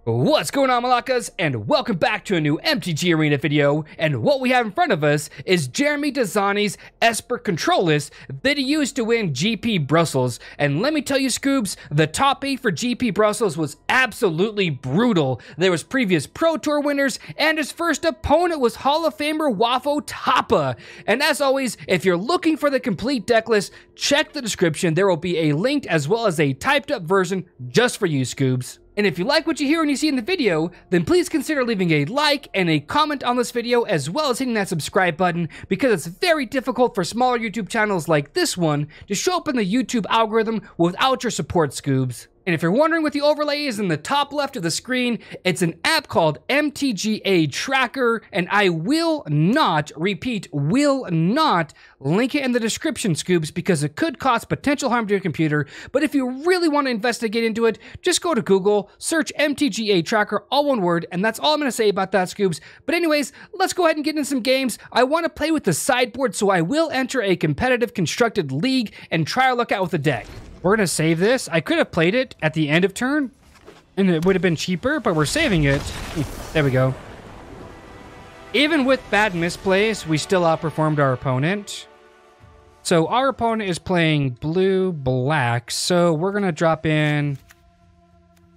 What's going on, Malakas, and welcome back to a new MTG Arena video. And what we have in front of us is Jérémy Dezani Esper Control that he used to win GP Brussels. And let me tell you, Scoobs, the top 8 for GP Brussels was absolutely brutal. There was previous Pro Tour winners, and his first opponent was Hall of Famer Wafo Tapa. And as always, if you're looking for the complete deck list, check the description. There will be a linked as well as a typed up version just for you, Scoobs. And if you like what you hear and you see in the video, then please consider leaving a like and a comment on this video, as well as hitting that subscribe button, because it's very difficult for smaller YouTube channels like this one to show up in the YouTube algorithm without your support, Scoobs. And if you're wondering what the overlay is in the top left of the screen, it's an app called MTGA Tracker, and I will not, repeat, will not link it in the description, Scoobs, because it could cause potential harm to your computer. But if you really want to investigate into it, just go to Google, search MTGA Tracker, all one word, and that's all I'm going to say about that, Scoobs. But anyways, let's go ahead and get into some games. I want to play with the sideboard, so I will enter a competitive constructed league and try our luck out with the deck. We're going to save this. I could have played it at the end of turn, and it would have been cheaper, but we're saving it. There we go. Even with bad misplays, we still outperformed our opponent. So our opponent is playing blue-black, so we're going to drop in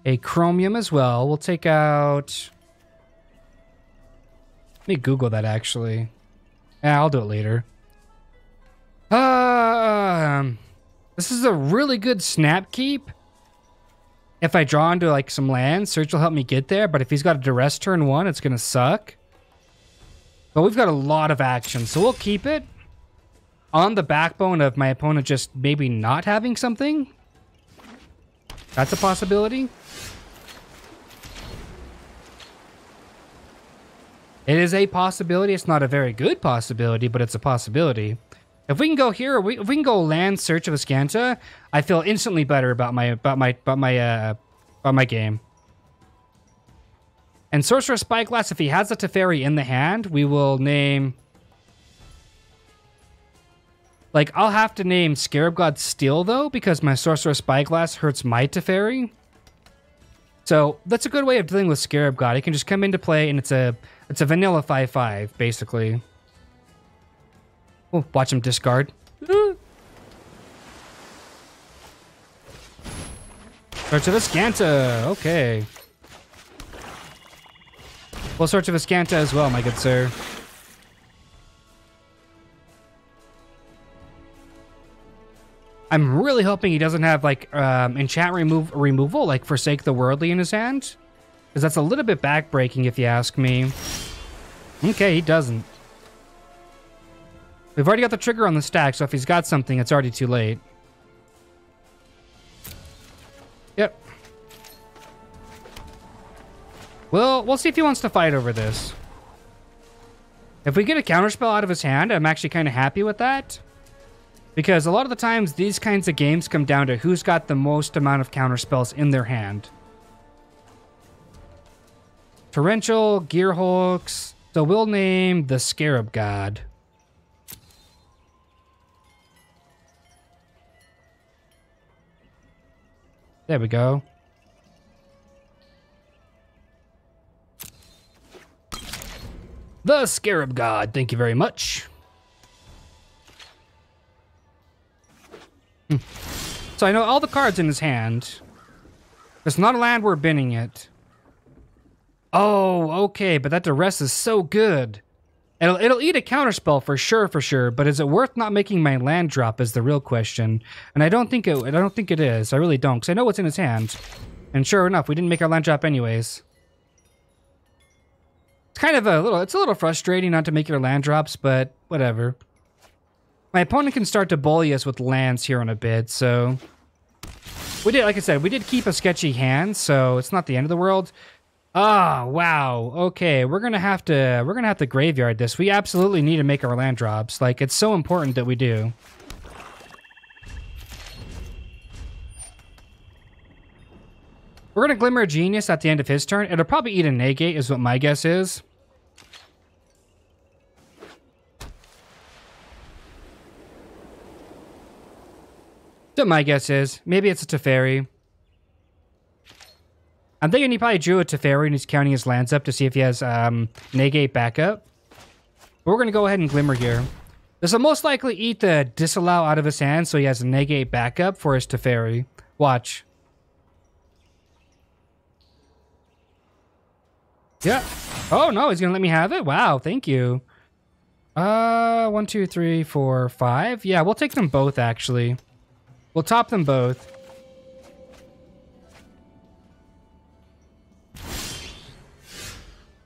a Chromium as well. We'll take out... Let me Google that, actually. Yeah, I'll do it later. This is a really good snap keep. If I draw into like some lands, Search will help me get there, but if he's got a duress turn 1, it's gonna suck. But we've got a lot of action, so we'll keep it on the backbone of my opponent just maybe not having something. That's a possibility. It is a possibility. It's not a very good possibility, but it's a possibility. If we can go here, if we can go land Search of Azcanta, I feel instantly better about my game. And Sorcerous Spyglass, if he has a Teferi in the hand, we will name... Like, I'll have to name Scarab God Steel, though, because my Sorcerous Spyglass hurts my Teferi. So, that's a good way of dealing with Scarab God. It can just come into play, and it's a vanilla 5/5, basically. Oh, watch him discard. Search of Azcanta. Okay. Well, Search of Azcanta as well, my good sir. I'm really hoping he doesn't have, like, enchant removal, like Forsake the Worldly in his hand. Because that's a little bit backbreaking, if you ask me. Okay, he doesn't. We've already got the trigger on the stack, so if he's got something, it's already too late. Yep. Well, we'll see if he wants to fight over this. If we get a counterspell out of his hand, I'm actually kind of happy with that. Because a lot of the times, these kinds of games come down to who's got the most amount of counterspells in their hand. Torrential Gearhulks. So we'll name the Scarab God. There we go. The Scarab God, thank you very much. So I know all the cards in his hand. It's not a land, we're binning it. Oh, okay, but that duress is so good. It'll eat a counterspell for sure, but is it worth not making my land drop is the real question. And I don't think it is. I really don't, because I know what's in his hand. And sure enough, we didn't make our land drop anyways. It's kind of a little frustrating not to make your land drops, but whatever. My opponent can start to bully us with lands here in a bit, so we did, like I said, we did keep a sketchy hand, so it's not the end of the world. Ah, wow. Okay, we're gonna have to graveyard this. We absolutely need to make our land drops. Like, it's so important that we do. We're gonna Glimmer of Genius at the end of his turn. It'll probably eat a Negate, is what my guess is. That's what my guess is. Maybe it's a Teferi. I'm thinking he probably drew a Teferi and he's counting his lands up to see if he has Negate backup. But we're going to go ahead and Glimmer here. This will most likely eat the Disallow out of his hand, so he has a Negate backup for his Teferi. Watch. Yeah. Oh, no, he's going to let me have it? Wow, thank you. 1, 2, 3, 4, 5. Yeah, we'll take them both, actually. We'll top them both.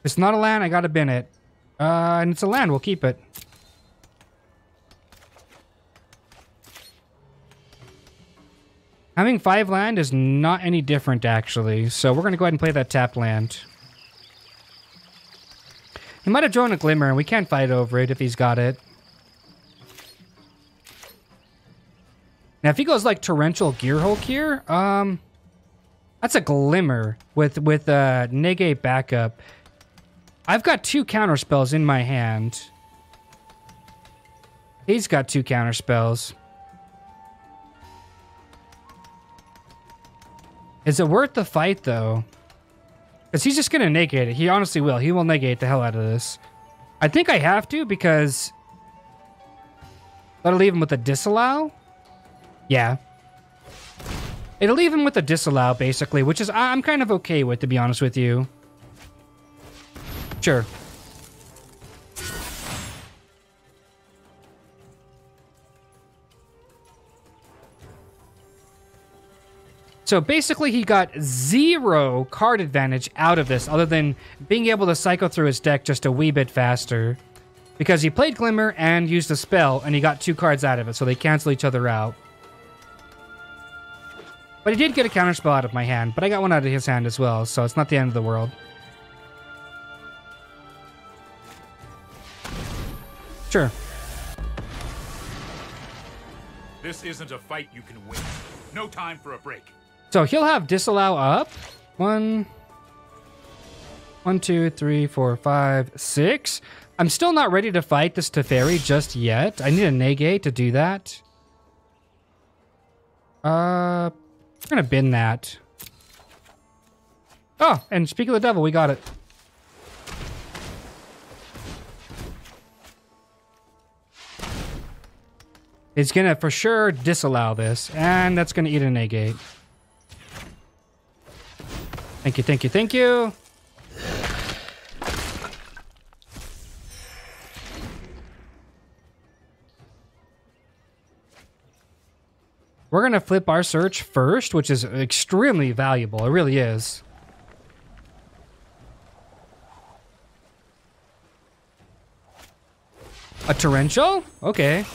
It's not a land, I gotta bin it. And it's a land, we'll keep it. Having 5 land is not any different, actually. So we're gonna go ahead and play that tapped land. He might have drawn a Glimmer, and we can't fight over it if he's got it. Now, if he goes like Torrential Gearhulk here, that's a Glimmer with Negate backup. I've got 2 counterspells in my hand. He's got 2 counterspells. Is it worth the fight, though? Because he's just going to negate it. He honestly will. He will negate the hell out of this. I think I have to because... That'll leave him with a Disallow? Yeah. It'll leave him with a Disallow, basically, which is I'm kind of okay with, to be honest with you. Sure. So basically he got 0 card advantage out of this other than being able to cycle through his deck just a wee bit faster. Because he played Glimmer and used a spell and he got 2 cards out of it, so they cancel each other out. But he did get a counterspell out of my hand, but I got one out of his hand as well, so it's not the end of the world. Sure. This isn't a fight you can win. No time for a break. So he'll have Disallow up. 1, 2, 3, 4, 5, 6. I'm still not ready to fight this Teferi just yet. I need a Negate to do that. We're gonna bin that. Oh, and speak of the devil, we got it. It's gonna for sure disallow this, and that's gonna eat a Negate. Thank you, thank you, thank you. We're gonna flip our search first, which is extremely valuable. It really is. A Torrential? Okay.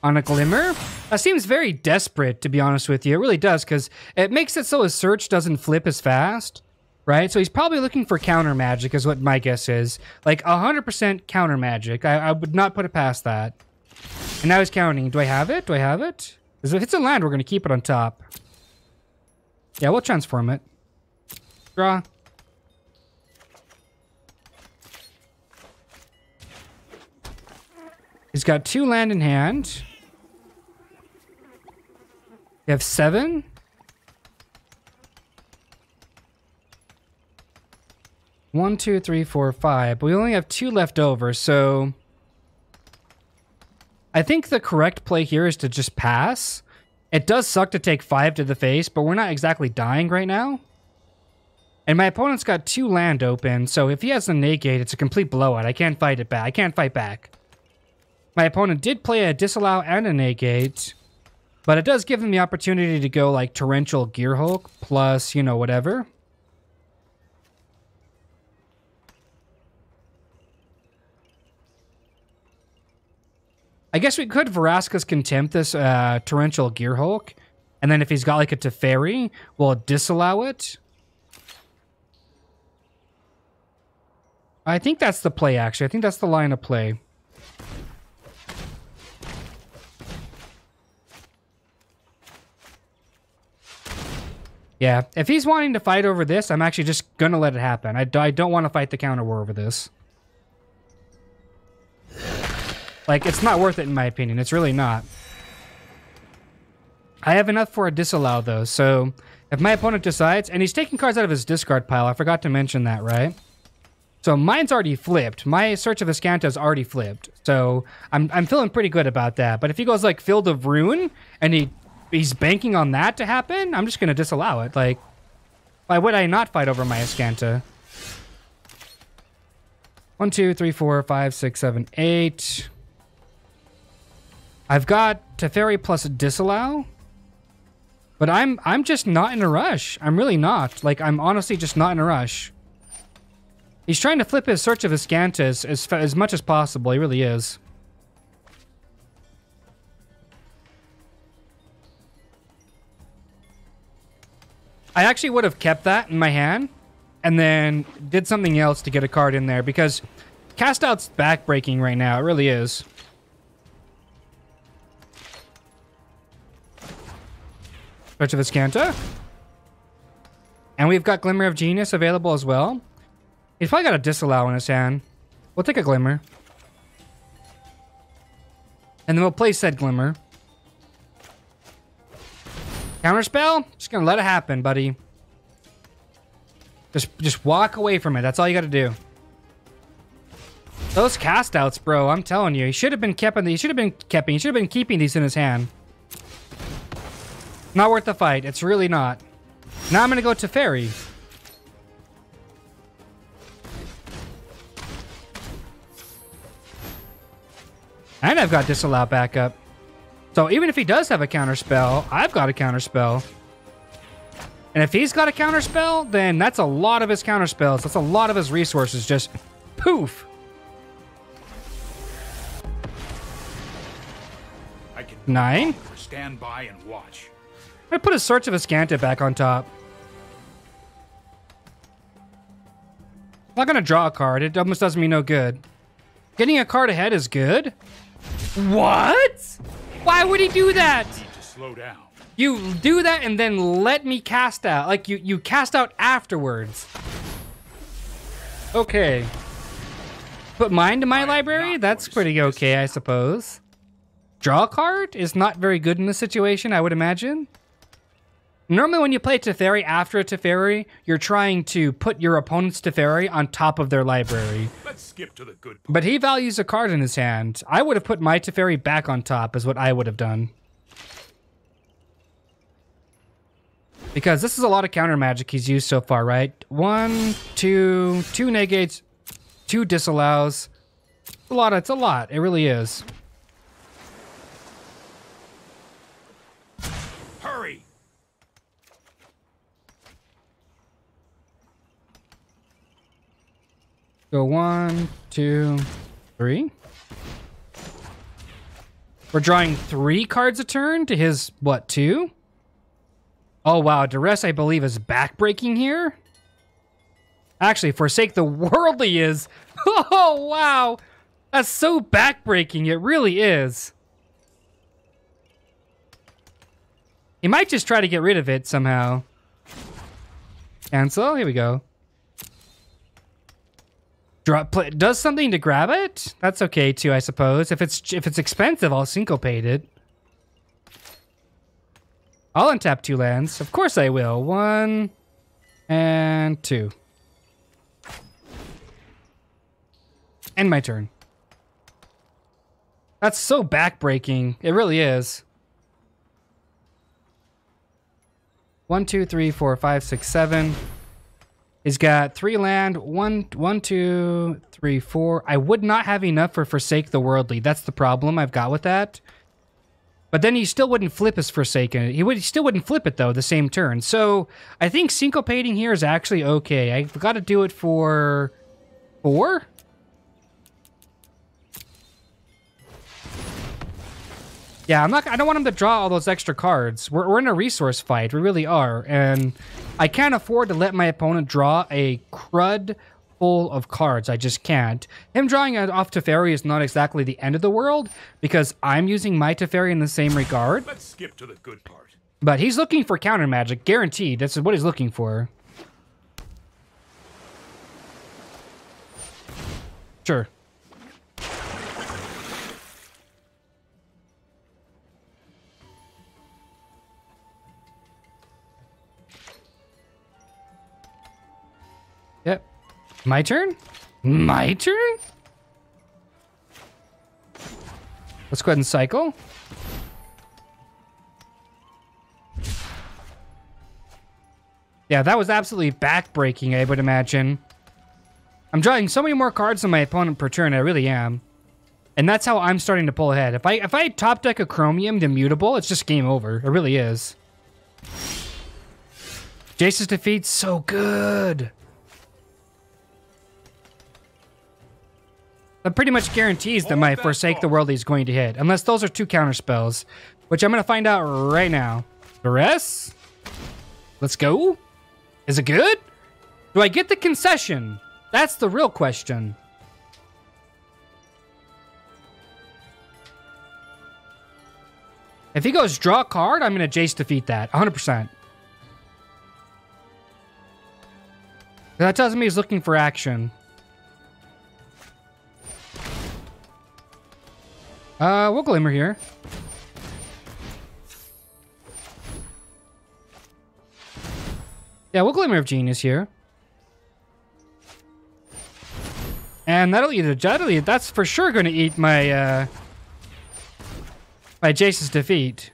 On a Glimmer? That seems very desperate, to be honest with you. It really does, because it makes it so his search doesn't flip as fast, right? So he's probably looking for counter magic, is what my guess is. Like 100% counter magic. I would not put it past that. And now he's counting. Do I have it? Do I have it? Because if it's a land, we're going to keep it on top. Yeah, we'll transform it. Draw. He's got 2 land in hand. We have 7. One, 2, 3, 4, 5. But we only have 2 left over, so I think the correct play here is to just pass. It does suck to take 5 to the face, but we're not exactly dying right now. And my opponent's got 2 land open, so if he has a Negate, it's a complete blowout. I can't fight it back. I can't fight back. My opponent did play a Disallow and a Negate, but it does give him the opportunity to go like Torrential Gearhulk plus, you know, whatever. I guess we could Vraska's Contempt this Torrential Gearhulk, and then if he's got like a Teferi, we'll disallow it. I think that's the play, actually. I think that's the line of play. Yeah, if he's wanting to fight over this, I'm actually just gonna let it happen. I don't want to fight the counter war over this. Like, it's not worth it in my opinion. It's really not. I have enough for a Disallow, though, so if my opponent decides... And he's taking cards out of his discard pile. I forgot to mention that, right? So mine's already flipped. My Search of Azcanta is already flipped. So I'm feeling pretty good about that. But if he goes like Field of Ruin and he's banking on that to happen, I'm just going to disallow it. Like, why would I not fight over my Azcanta? 1, 2, 3, 4, 5, 6, 7, 8. I've got Teferi plus Disallow. But I'm just not in a rush. I'm really not. Like, I'm honestly just not in a rush. He's trying to flip his Search of Azcanta as much as possible. He really is. I actually would have kept that in my hand and then did something else to get a card in there because Cast Out's backbreaking right now. It really is. Search of Azcanta. And we've got Glimmer of Genius available as well. He's probably got a Disallow in his hand. We'll take a Glimmer. And then we'll play said Glimmer. Counterspell? Just gonna let it happen, buddy. Just walk away from it. That's all you gotta do. Those cast outs, bro, I'm telling you. He should have been keeping these in his hand. Not worth the fight. It's really not. Now I'm gonna go Teferi. And I've got Disallow backup. So even if he does have a counterspell, I've got a counterspell. And if he's got a counterspell, then that's a lot of his counterspells. That's a lot of his resources. Just poof. I can 9. Stand by and watch. I'm gonna put his Search of Azcanta back on top. I'm not gonna draw a card. It almost does me no good. Getting a card ahead is good. What? Why would he do that? Need to slow down. You do that and then let me cast out. Like, you cast out afterwards. Okay. Put mine to my library? That's pretty okay, I suppose. Draw a card is not very good in this situation, I would imagine. Normally when you play Teferi after a Teferi, you're trying to put your opponent's Teferi on top of their library. Let's skip to the good part. But he values a card in his hand. I would have put my Teferi back on top is what I would have done. Because this is a lot of counter magic he's used so far, right? 1, 2, 2 negates, 2 disallows. It's a lot. It really is. Hurry! Go 1, 2, 3. We're drawing 3 cards a turn to his, what, 2? Oh, wow. Duress, I believe, is backbreaking here. Actually, Forsake the Worldly is. Oh, wow. That's so backbreaking. It really is. He might just try to get rid of it somehow. Cancel. Here we go. Does something to grab it? That's okay too, I suppose. If it's expensive, I'll syncopate it. I'll untap 2 lands. Of course I will. 1 and 2. End my turn. That's so backbreaking. It really is. 1, 2, 3, 4, 5, 6, 7. He's got 3 land. 1, 2, 3, 4. I would not have enough for Forsake the Worldly. That's the problem I've got with that. But then he still wouldn't flip his Forsaken. He still wouldn't flip it, though, the same turn. So I think syncopating here is actually okay. I've got to do it for 4? Yeah, I don't want him to draw all those extra cards. We're in a resource fight. We really are. And I can't afford to let my opponent draw a crud full of cards. I just can't. Him drawing it off Teferi is not exactly the end of the world because I'm using my Teferi in the same regard. Let's skip to the good part. But he's looking for counter magic, guaranteed. That's what he's looking for. Sure. Yep. My turn? My turn? Let's go ahead and cycle. Yeah, that was absolutely back-breaking, I would imagine. I'm drawing so many more cards than my opponent per turn, I really am. And that's how I'm starting to pull ahead. If I top deck a Chromium to Mutable, it's just game over. It really is. Jace's Defeat's so good. That pretty much guarantees that my Forsake the Worldly is going to hit. Unless those are 2 counterspells. Which I'm going to find out right now. Duress? Let's go. Is it good? Do I get the concession? That's the real question. If he goes draw a card, I'm going to Jace defeat that. 100%. That tells me he's looking for action. We'll Glimmer here. Yeah, we'll Glimmer of Genius here. And that'll eat that's for sure going to eat my, my Jace's Defeat.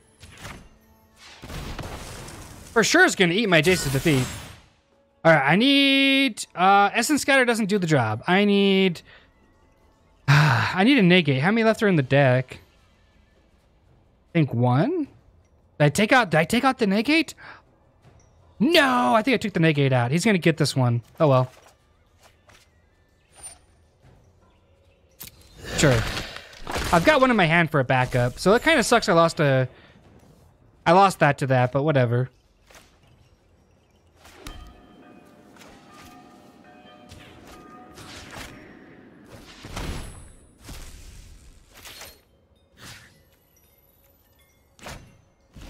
For sure it's going to eat my Jace's Defeat. Alright, I need... Essence Scatter doesn't do the job. I need a Negate. How many left are in the deck? I think 1? Did I take out the Negate? No! I think I took the Negate out. He's going to get this one. Oh well. Sure. I've got one in my hand for a backup, so it kind of sucks I lost that to that, but whatever.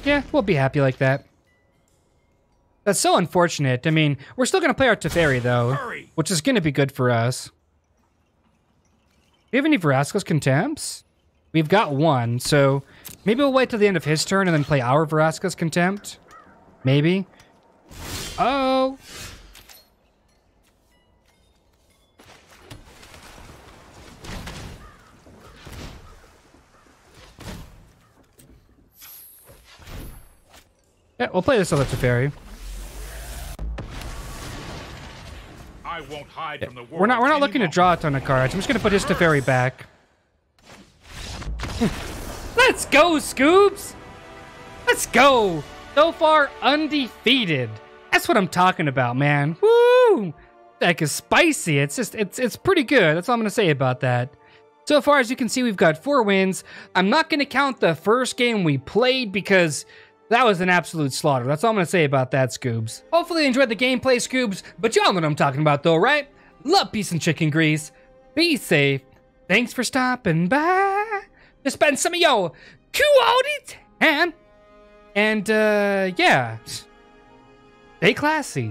Yeah, we'll be happy like that. That's so unfortunate. I mean, we're still going to play our Teferi, though, which is going to be good for us. Do we have any Vraska's Contempts? We've got 1, so maybe we'll wait till the end of his turn and then play our Vraska's Contempt. Maybe. Oh! Yeah, we'll play this other Teferi. I won't hide from the world. We're not looking to draw a ton of cards. I'm just gonna put his Teferi back. Let's go, Scoobs! Let's go! So far, undefeated. That's what I'm talking about, man. Woo! Deck is spicy. It's just, it's pretty good. That's all I'm gonna say about that. So far, as you can see, we've got 4 wins. I'm not gonna count the first game we played because that was an absolute slaughter. That's all I'm going to say about that, Scoobs. Hopefully you enjoyed the gameplay, Scoobs, but y'all know what I'm talking about though, right? Love, peace, and chicken grease. Be safe. Thanks for stopping by to spend some of your quality time. And, yeah. Stay classy.